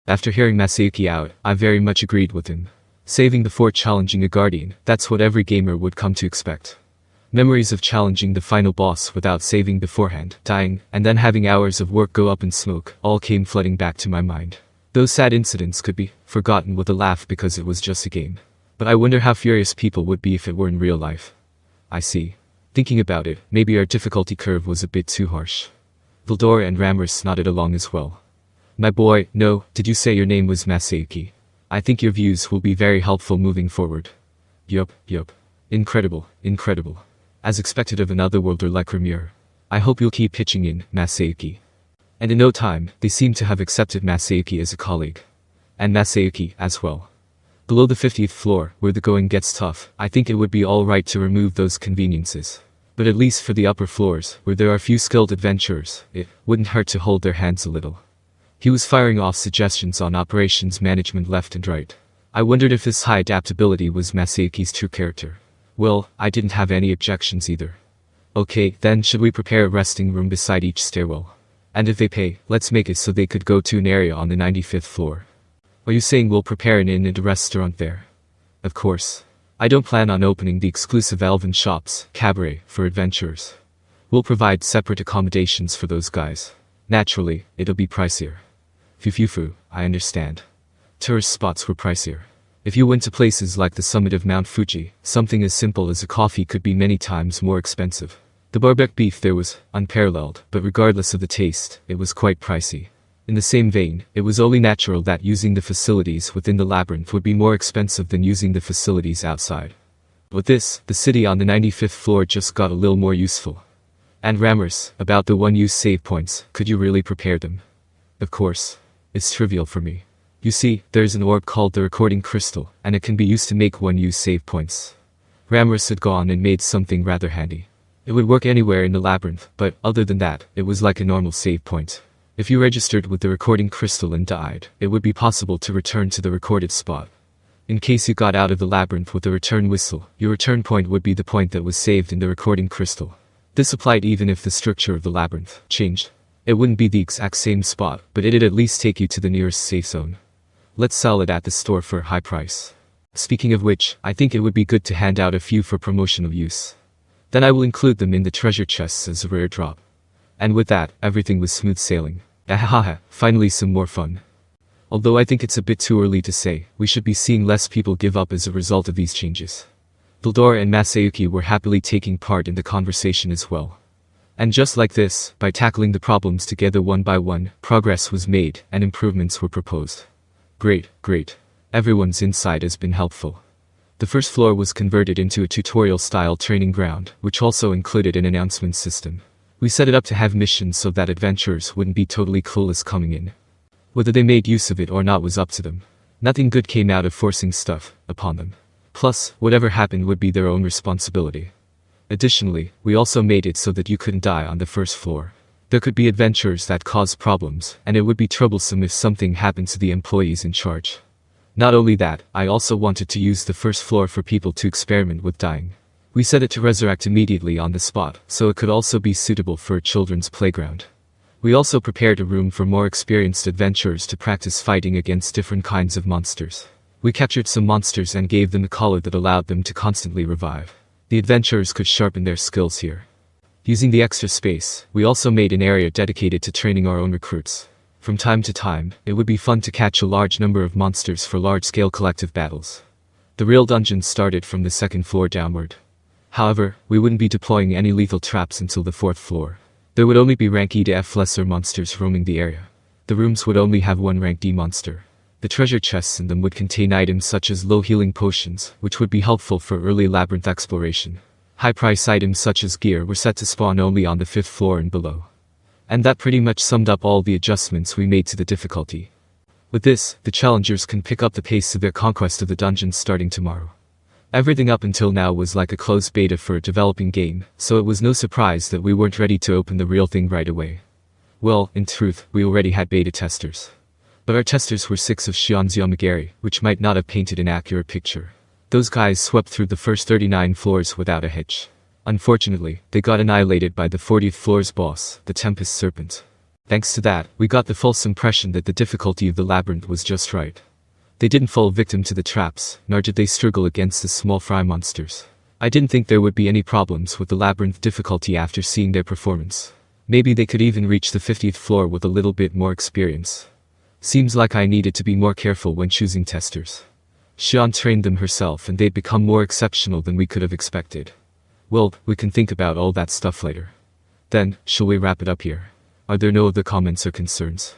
After hearing Masayuki out, I very much agreed with him. Saving before challenging a guardian, that's what every gamer would come to expect. Memories of challenging the final boss without saving beforehand, dying, and then having hours of work go up in smoke, all came flooding back to my mind. Those sad incidents could be forgotten with a laugh because it was just a game. But I wonder how furious people would be if it were in real life. I see. Thinking about it, maybe our difficulty curve was a bit too harsh. Vildor and Ramrus nodded along as well. My boy, no, did you say your name was Masayuki? I think your views will be very helpful moving forward. Yup. Incredible. As expected of an otherworlder like Rimuru. I hope you'll keep pitching in, Masayuki. And in no time, they seem to have accepted Masayuki as a colleague. And Masayuki, as well. Below the 50th floor, where the going gets tough, I think it would be alright to remove those conveniences. But at least for the upper floors, where there are few skilled adventurers, it wouldn't hurt to hold their hands a little. He was firing off suggestions on operations management left and right. I wondered if this high adaptability was Masayuki's true character. Well, I didn't have any objections either. Okay, then should we prepare a resting room beside each stairwell? And if they pay, let's make it so they could go to an area on the 95th floor. Are you saying we'll prepare an inn and a restaurant there? Of course. I don't plan on opening the exclusive elven shops, cabaret, for adventurers. We'll provide separate accommodations for those guys. Naturally, it'll be pricier. Fufufu, I understand. Tourist spots were pricier. If you went to places like the summit of Mount Fuji, something as simple as a coffee could be many times more expensive. The barbecue beef there was unparalleled, but regardless of the taste, it was quite pricey. In the same vein, it was only natural that using the facilities within the labyrinth would be more expensive than using the facilities outside. With this, the city on the 95th floor just got a little more useful. And Ramrus, about the one-use save points, could you really prepare them? Of course. It's trivial for me. You see, there's an orb called the recording crystal, and it can be used to make one-use save points. Ramrus had gone and made something rather handy. It would work anywhere in the labyrinth, but other than that, it was like a normal save point. If you registered with the recording crystal and died, it would be possible to return to the recorded spot. In case you got out of the labyrinth with a return whistle, your return point would be the point that was saved in the recording crystal. This applied even if the structure of the labyrinth changed. It wouldn't be the exact same spot, but it'd at least take you to the nearest safe zone. Let's sell it at the store for a high price. Speaking of which, I think it would be good to hand out a few for promotional use. Then I will include them in the treasure chests as a rare drop. And with that, everything was smooth sailing. Ahaha, finally some more fun. Although I think it's a bit too early to say, we should be seeing less people give up as a result of these changes. Vildor and Masayuki were happily taking part in the conversation as well. And just like this, by tackling the problems together one by one, progress was made and improvements were proposed. Great. Everyone's insight has been helpful. The first floor was converted into a tutorial-style training ground, which also included an announcement system. We set it up to have missions so that adventurers wouldn't be totally clueless coming in. Whether they made use of it or not was up to them. Nothing good came out of forcing stuff upon them. Plus, whatever happened would be their own responsibility. Additionally, we also made it so that you couldn't die on the first floor. There could be adventurers that caused problems, and it would be troublesome if something happened to the employees in charge. Not only that, I also wanted to use the first floor for people to experiment with dying. We set it to resurrect immediately on the spot, so it could also be suitable for a children's playground. We also prepared a room for more experienced adventurers to practice fighting against different kinds of monsters. We captured some monsters and gave them a collar that allowed them to constantly revive. The adventurers could sharpen their skills here. Using the extra space, we also made an area dedicated to training our own recruits. From time to time, it would be fun to catch a large number of monsters for large-scale collective battles. The real dungeon started from the second floor downward. However, we wouldn't be deploying any lethal traps until the 4th floor. There would only be rank E to F lesser monsters roaming the area. The rooms would only have one rank D monster. The treasure chests in them would contain items such as low healing potions, which would be helpful for early labyrinth exploration. High-price items such as gear were set to spawn only on the 5th floor and below. And that pretty much summed up all the adjustments we made to the difficulty. With this, the challengers can pick up the pace of their conquest of the dungeon starting tomorrow. Everything up until now was like a closed beta for a developing game, so it was no surprise that we weren't ready to open the real thing right away. Well, in truth, we already had beta testers. But our testers were 6 of Shion's Yamagari, which might not have painted an accurate picture. Those guys swept through the first 39 floors without a hitch. Unfortunately, they got annihilated by the 40th floor's boss, the Tempest Serpent. Thanks to that, we got the false impression that the difficulty of the labyrinth was just right. They didn't fall victim to the traps, nor did they struggle against the small fry monsters. I didn't think there would be any problems with the labyrinth difficulty after seeing their performance. Maybe they could even reach the 50th floor with a little bit more experience. Seems like I needed to be more careful when choosing testers. Xian trained them herself and they'd become more exceptional than we could have expected. Well, we can think about all that stuff later. Then, shall we wrap it up here? Are there no other comments or concerns?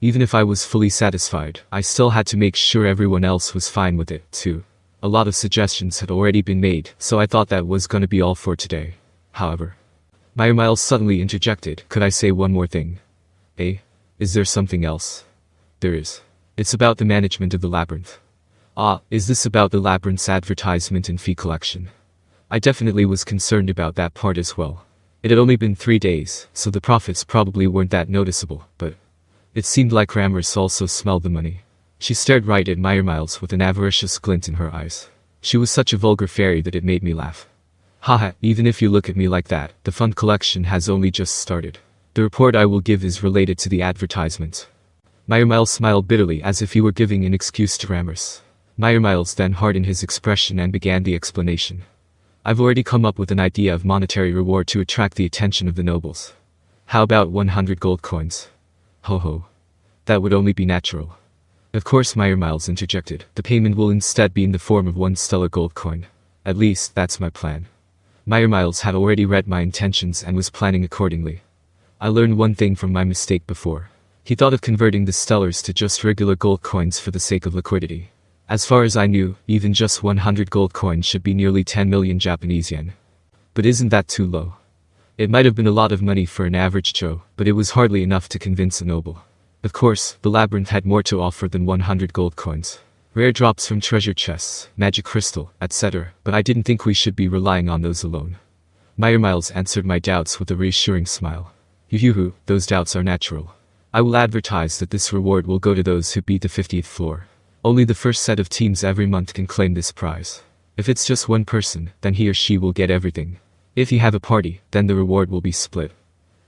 Even if I was fully satisfied, I still had to make sure everyone else was fine with it, too. A lot of suggestions had already been made, so I thought that was gonna be all for today. However, Mjöllmile suddenly interjected, could I say one more thing? Eh? Is there something else? There is. It's about the management of the labyrinth. Ah, is this about the labyrinth's advertisement and fee collection? I definitely was concerned about that part as well. It had only been 3 days, so the profits probably weren't that noticeable, but it seemed like Ramrus also smelled the money. She stared right at Mjöllmile with an avaricious glint in her eyes. She was such a vulgar fairy that it made me laugh. Haha, even if you look at me like that, the fund collection has only just started. The report I will give is related to the advertisement. Mjöllmile smiled bitterly as if he were giving an excuse to Ramrus. Mjöllmile then hardened his expression and began the explanation. I've already come up with an idea of monetary reward to attract the attention of the nobles. How about 100 gold coins? Ho ho. That would only be natural. Of course, Mjöllmile interjected. The payment will instead be in the form of 1 stellar gold coin. At least, that's my plan. Mjöllmile had already read my intentions and was planning accordingly. I learned one thing from my mistake before. He thought of converting the stellars to just regular gold coins for the sake of liquidity. As far as I knew, even just 100 gold coins should be nearly 10 million Japanese yen. But isn't that too low? It might have been a lot of money for an average Joe, but it was hardly enough to convince a noble. Of course, the labyrinth had more to offer than 100 gold coins. Rare drops from treasure chests, magic crystal, etc., but I didn't think we should be relying on those alone. Mjöllmile answered my doubts with a reassuring smile. Yuhu, those doubts are natural. I will advertise that this reward will go to those who beat the 50th floor. Only the first set of teams every month can claim this prize. If it's just one person, then he or she will get everything. If you have a party, then the reward will be split.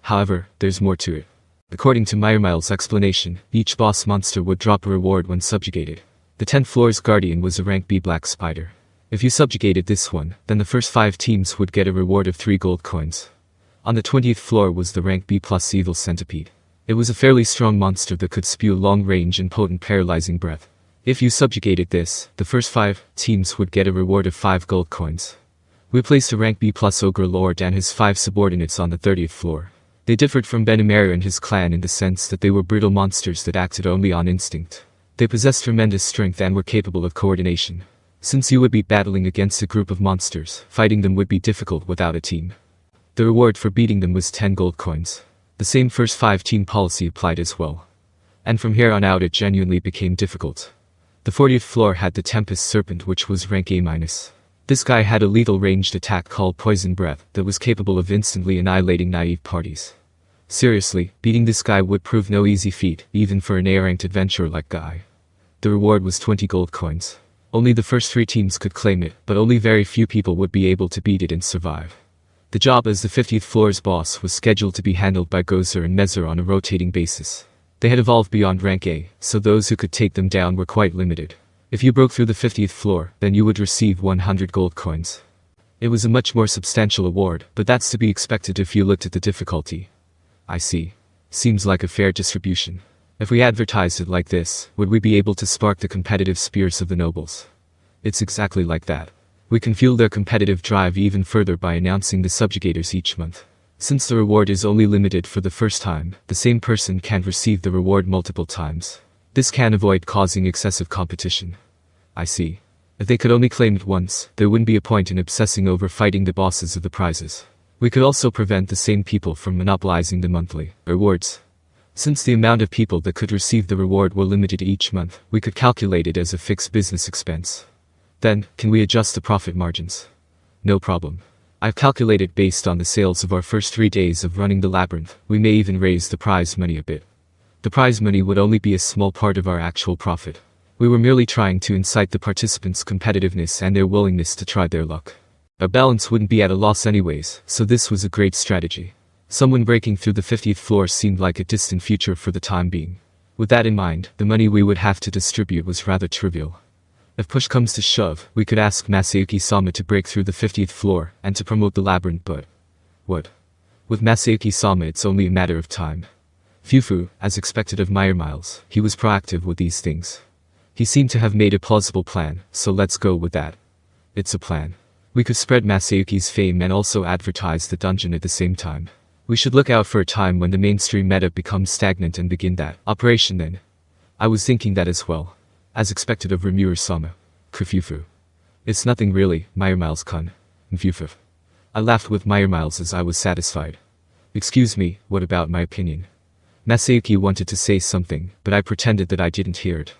However, there's more to it. According to Mjöllmile's explanation, each boss monster would drop a reward when subjugated. The 10th floor's guardian was a rank B black spider. If you subjugated this one, then the first 5 teams would get a reward of 3 gold coins. On the 20th floor was the rank B plus evil centipede. It was a fairly strong monster that could spew long range and potent paralyzing breath. If you subjugated this, the first 5 teams would get a reward of 5 gold coins. We placed a rank B plus ogre lord and his 5 subordinates on the 30th floor. They differed from Benimaru and his clan in the sense that they were brittle monsters that acted only on instinct. They possessed tremendous strength and were capable of coordination. Since you would be battling against a group of monsters, fighting them would be difficult without a team. The reward for beating them was 10 gold coins. The same first 5 team policy applied as well. And from here on out it genuinely became difficult. The 40th floor had the Tempest Serpent, which was rank A-. This guy had a lethal ranged attack called Poison Breath that was capable of instantly annihilating naive parties. Seriously, beating this guy would prove no easy feat, even for an A-ranked adventurer like Guy. The reward was 20 gold coins. Only the first 3 teams could claim it, but only very few people would be able to beat it and survive. The job as the 50th floor's boss was scheduled to be handled by Gozer and Mezer on a rotating basis. They had evolved beyond rank A, so those who could take them down were quite limited. If you broke through the 50th floor, then you would receive 100 gold coins. It was a much more substantial award, but that's to be expected if you looked at the difficulty. I see. Seems like a fair distribution. If we advertised it like this, would we be able to spark the competitive spirits of the nobles? It's exactly like that. We can fuel their competitive drive even further by announcing the subjugators each month. Since the reward is only limited for the first time, the same person can't receive the reward multiple times. This can avoid causing excessive competition. I see. If they could only claim it once, there wouldn't be a point in obsessing over fighting the bosses of the prizes. We could also prevent the same people from monopolizing the monthly rewards. Since the amount of people that could receive the reward were limited each month, we could calculate it as a fixed business expense. Then, can we adjust the profit margins? No problem. I've calculated based on the sales of our first 3 days of running the labyrinth. We may even raise the prize money a bit. The prize money would only be a small part of our actual profit. We were merely trying to incite the participants' competitiveness and their willingness to try their luck. Our balance wouldn't be at a loss anyways, so this was a great strategy. Someone breaking through the 50th floor seemed like a distant future for the time being. With that in mind, the money we would have to distribute was rather trivial. If push comes to shove, we could ask Masayuki-sama to break through the 50th floor and to promote the labyrinth, but what? With Masayuki-sama it's only a matter of time. Fufu, as expected of Mjöllmile, he was proactive with these things. He seemed to have made a plausible plan, so let's go with that. It's a plan. We could spread Masayuki's fame and also advertise the dungeon at the same time. We should look out for a time when the mainstream meta becomes stagnant and begin that operation then. I was thinking that as well. As expected of Rimuru-sama. Kerfufu. It's nothing really, Mjöllmile-kun. Mfufu. I laughed with Mjöllmile as I was satisfied. Excuse me, what about my opinion? Masayuki wanted to say something, but I pretended that I didn't hear it.